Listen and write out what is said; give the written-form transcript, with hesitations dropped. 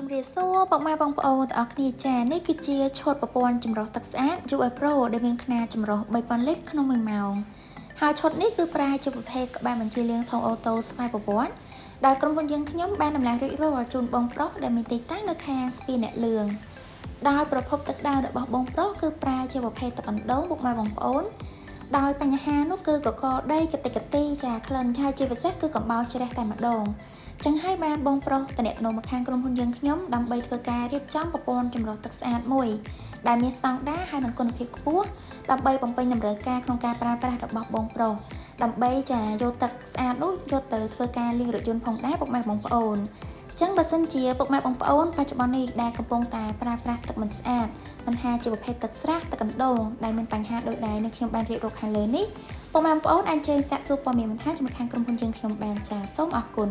ជំរាបសួរបងប្អូនបងប្អូនទាំងអស់គ្នាចានេះគឺជាឈុតប្រព័ន្ធចម្រោះទឹកស្អាត UI Pro ដែលមានខ្នាតចម្រោះ 3000 លីត្រក្នុង1ម៉ោងហើយឈុតនេះគឺប្រើជាប្រភេទក្បាលបញ្ជាលាងថងអូតូស្វ័យប្រព័ន្ធដោយក្រុមហ៊ុនយើងខ្ញុំបានដំឡើងរួចរាល់ជូនបងប្រុសដែលមានទីតាំងនៅខាងស្ពានអ្នកលឿងដោយប្រភពទឹកដៅរបស់បងប្រុសគឺប្រើជាប្រភេទទឹកកណ្ដូងពុកម៉ែបងប្អូនដោយបញ្ហានោះគឺកកដីកតិកទីចាក្លិនហើយជាពិសេសគឺកំបោរជ្រះតែម្ដងចឹងហើយបានបងប្រុសតំណែងមកខាងក្រុមហ៊ុនយើងខ្ញុំដើម្បីធ្វើការរៀបចំប្រព័ន្ធចម្រោះទឹកស្អាតមួយដែលមានស្តង់ដារហើយនិងគុណភាពខ្ពស់ដើម្បីបំពេញតម្រូវការក្នុងការប្រើប្រាស់របស់បងប្រុសដើម្បីចាយកទឹកស្អាតនោះយកទៅធ្វើការលាងរថយន្តផងដែរពុកម៉ែបងប្អូនចឹងបើសិនជាពុកម៉ែបងប្អូនបច្ចុប្បន្ននេះដែលកំពុងតែប្រើប្រាស់ទឹកមិនស្អាតមិនថាជាប្រភេទទឹកស្រះទឹកកណ្ដូងដែលមានបញ្ហាដូចដែរនៅខ្ញុំបានរៀបរាប់ខាងលើនេះពុកម៉ែបងប្អូនអាចជើញសាកសួរព័ត៌មានបន្ថែមជាមួយខាងក្រុមហ៊ុនយើងខ្ញុំបានចាសូមអរគុណ